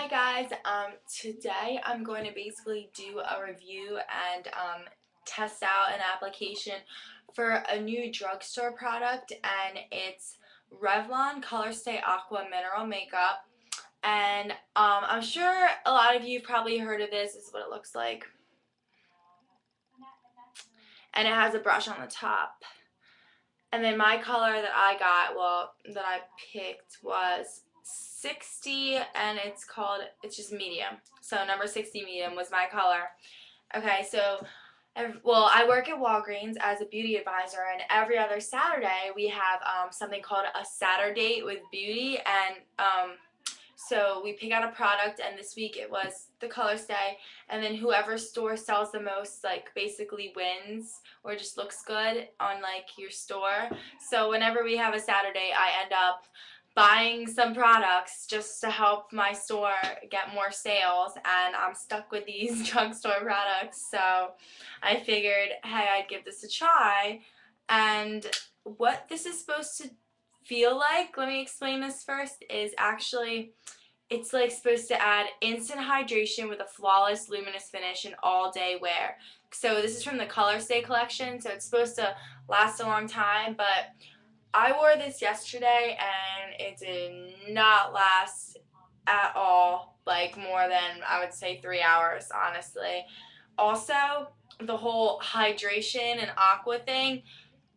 Hi guys, today I'm going to basically do a review and test out an application for a new drugstore product, and it's Revlon Color Stay Aqua Mineral Makeup. And I'm sure a lot of you have probably heard of this. This is what it looks like. And it has a brush on the top. And then my color that I got, well, that I picked was 60, and it's just medium. So number 60 medium was my color. Okay, so, well, I work at Walgreens as a beauty advisor, and every other Saturday we have something called a Saturday with Beauty, and so we pick out a product, and this week it was the Color Stay, and then whoever store sells the most, like, basically wins or just looks good on, like, your store. So whenever we have a Saturday, I end up buying some products just to help my store get more sales, and I'm stuck with these drugstore products, so I figured, hey, I'd give this a try. And what this is supposed to feel like, let me explain this first, is actually it's like supposed to add instant hydration with a flawless luminous finish and all day wear. So this is from the Color Stay collection, so it's supposed to last a long time, but I wore this yesterday and it did not last at all, like more than, I would say, 3 hours, honestly. Also, the whole hydration and aqua thing,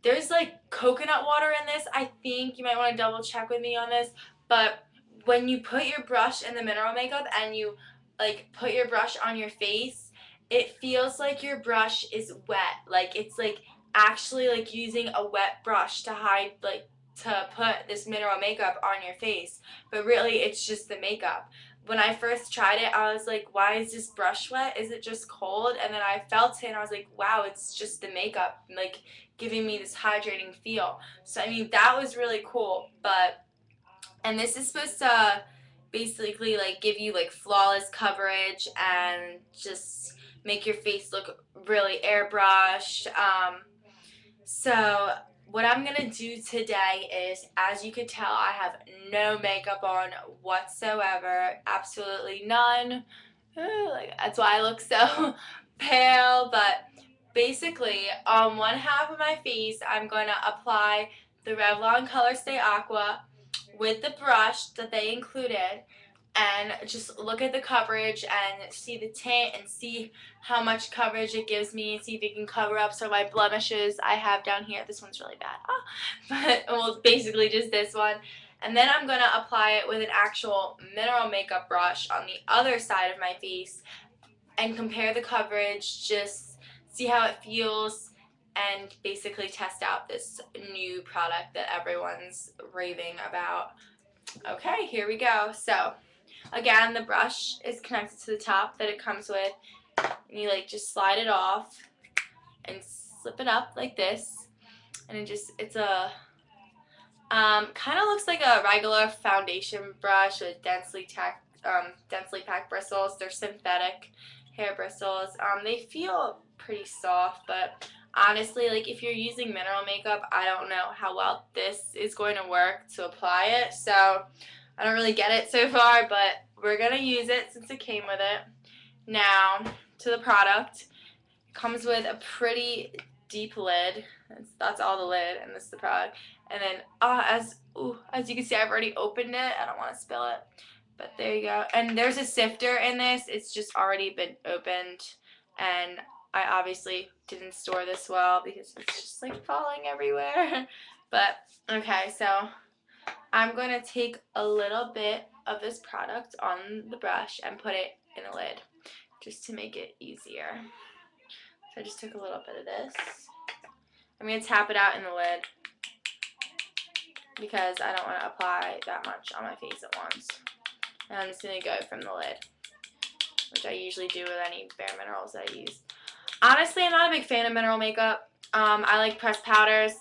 there's like coconut water in this. I think you might want to double check with me on this, but when you put your brush in the mineral makeup and you like put your brush on your face, it feels like your brush is wet. Like it's like actually like using a wet brush to hide, like, to put this mineral makeup on your face, but really it's just the makeup. When I first tried it, I was like, why is this brush wet? Is it just cold? And then I felt it and I was like, wow, it's just the makeup, like, giving me this hydrating feel. So I mean, that was really cool. And this is supposed to basically like give you like flawless coverage and just make your face look really airbrushed. So what I'm gonna do today is, as you could tell, I have no makeup on whatsoever, absolutely none. Like, that's why I look so pale. But basically, on one half of my face, I'm going to apply the Revlon Color Stay Aqua with the brush that they included, and just look at the coverage and see the tint and see how much coverage it gives me, and see if it can cover up some of my blemishes I have down here. This one's really bad. But, well, basically just this one. And then I'm going to apply it with an actual mineral makeup brush on the other side of my face and compare the coverage, just see how it feels, and basically test out this new product that everyone's raving about. Okay, here we go. So, again, the brush is connected to the top that it comes with, and you like just slide it off and slip it up like this, and it's a kind of looks like a regular foundation brush with densely packed bristles. They're synthetic hair bristles. They feel pretty soft, but honestly, like, if you're using mineral makeup, I don't know how well this is going to work to apply it. So I don't really get it so far, but we're gonna use it since it came with it. Now to the product. It comes with a pretty deep lid. That's all the lid, and this is the product. And then as you can see, I've already opened it. I don't want to spill it, but there you go. And there's a sifter in this. It's just already been opened, and I obviously didn't store this well because it's just like falling everywhere. But okay, so I'm going to take a little bit of this product on the brush and put it in a lid just to make it easier. So I just took a little bit of this. I'm going to tap it out in the lid because I don't want to apply that much on my face at once. And I'm just going to go from the lid, which I usually do with any bare minerals that I use. Honestly, I'm not a big fan of mineral makeup. I like pressed powders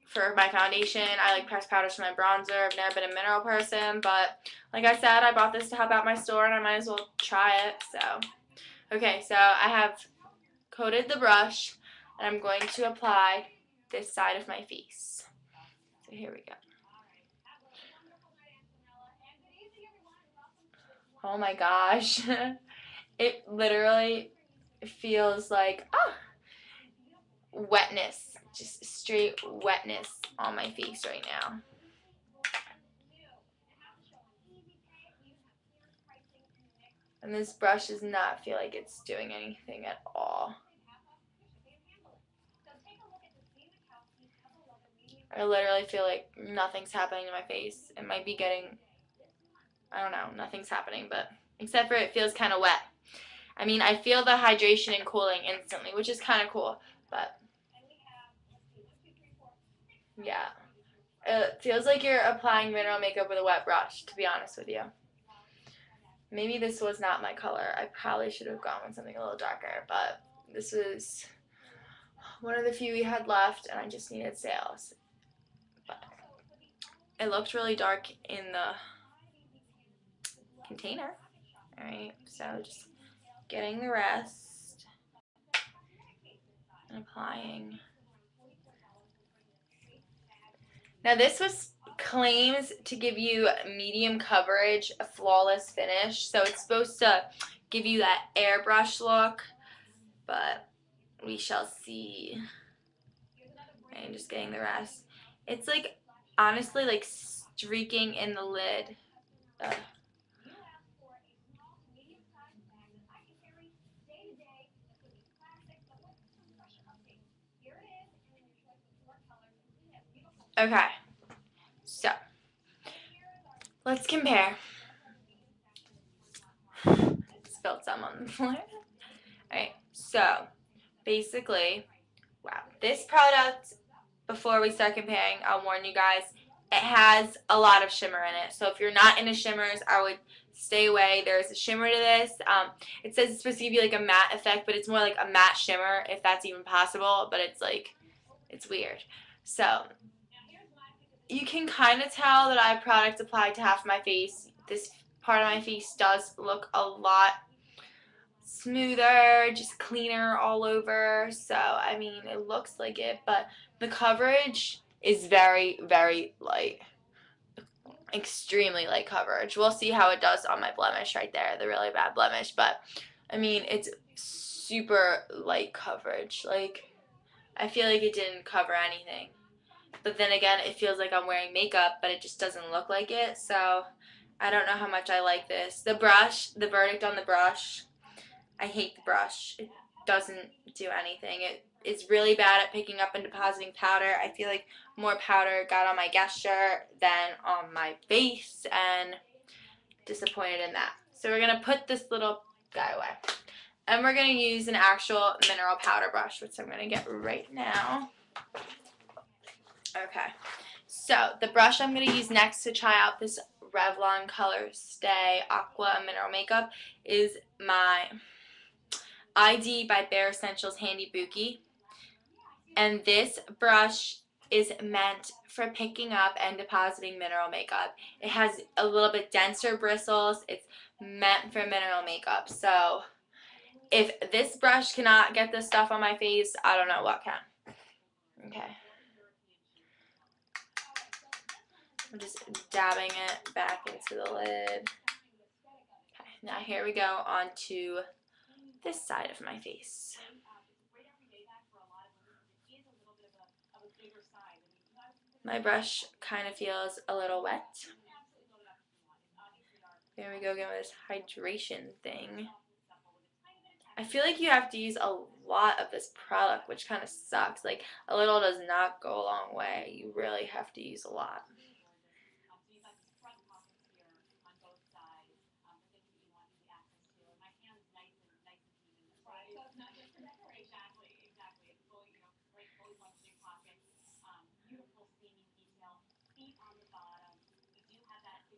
for my foundation. I like pressed powders for my bronzer. I've never been a mineral person, but like I said, I bought this to help out my store, and I might as well try it. So, okay, so I have coated the brush, and I'm going to apply this side of my face. So here we go. Oh my gosh. It literally feels like wetness. Just straight wetness on my face right now. And this brush does not feel like it's doing anything at all. I literally feel like nothing's happening to my face. It might be getting, I don't know, nothing's happening, but except for it feels kind of wet. I mean, I feel the hydration and cooling instantly, which is kind of cool, but yeah. It feels like you're applying mineral makeup with a wet brush, to be honest with you. Maybe this was not my color. I probably should have gone with something a little darker, but this is one of the few we had left, and I just needed sales. But it looked really dark in the container. Alright, so just getting the rest and applying. Now this claims to give you medium coverage, a flawless finish, so it's supposed to give you that airbrush look, but we shall see. And just getting the rest. It's like, honestly, like streaking in the lid. Ugh. Okay, so let's compare. Spilled some on the floor. Alright, so basically, wow, this product, before we start comparing, I'll warn you guys, it has a lot of shimmer in it. So if you're not into shimmers, I would stay away. There's a shimmer to this. It says it's supposed to give you like a matte effect, but it's more like a matte shimmer, if that's even possible. But it's like, it's weird. So you can kind of tell that I have product applied to half of my face. This part of my face does look a lot smoother, just cleaner all over. So, I mean, it looks like it, but the coverage is very, very light. Extremely light coverage. We'll see how it does on my blemish right there, the really bad blemish, but I mean, it's super light coverage. Like, I feel like it didn't cover anything. But then again, it feels like I'm wearing makeup, but it just doesn't look like it. So, I don't know how much I like this. The brush, the verdict on the brush, I hate the brush. It doesn't do anything. It's really bad at picking up and depositing powder. I feel like more powder got on my gesture than on my face, and disappointed in that. So we're going to put this little guy away. And we're going to use an actual mineral powder brush, which I'm going to get right now. Okay. So the brush I'm going to use next to try out this Revlon Color Stay Aqua Mineral Makeup is my ID by Bare Essentials Handy Buki. And this brush is meant for picking up and depositing mineral makeup. It has a little bit denser bristles. It's meant for mineral makeup. So if this brush cannot get this stuff on my face, I don't know what can. Okay. I'm just dabbing it back into the lid. Okay, now here we go on to this side of my face. My brush kind of feels a little wet. There we go, again with this hydration thing. I feel like you have to use a lot of this product, which kind of sucks. Like, a little does not go a long way. You really have to use a lot.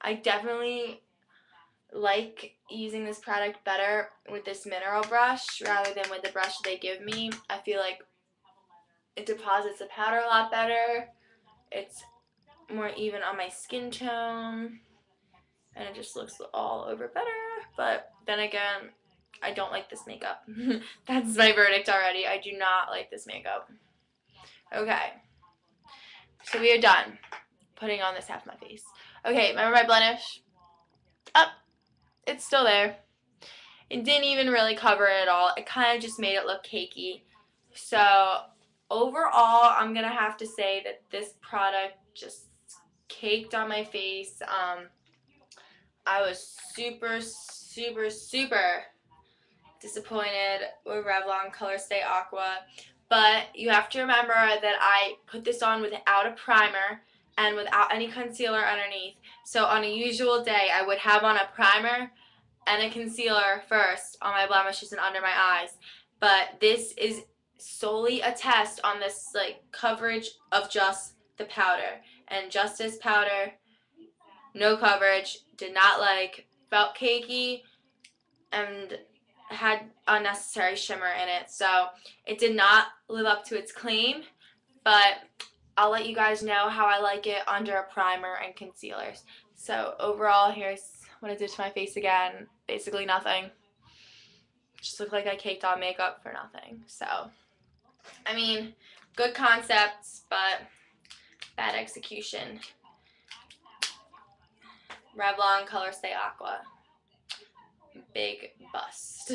I definitely like using this product better with this mineral brush rather than with the brush they give me. I feel like it deposits the powder a lot better. It's more even on my skin tone, and it just looks all over better. But then again, I don't like this makeup. That's my verdict already. I do not like this makeup. Okay, so we are done putting on this half of my face. Okay, remember my blemish? Up. it's still there. It didn't even really cover it at all. It kind of just made it look cakey. So overall, I'm going to have to say that this product just caked on my face. I was super, super, super disappointed with Revlon Color Stay Aqua. But you have to remember that I put this on without a primer and without any concealer underneath. So on a usual day, I would have on a primer and a concealer first on my blemishes and under my eyes. But this is solely a test on this like coverage of just the powder. And just this powder, no coverage, did not like, felt cakey, and had unnecessary shimmer in it. So it did not live up to its claim, but I'll let you guys know how I like it under a primer and concealers. So overall, here's what I did to my face again. Basically nothing. Just looked like I caked on makeup for nothing. So, I mean, good concepts, but bad execution. Revlon Color Stay Aqua. Big bust.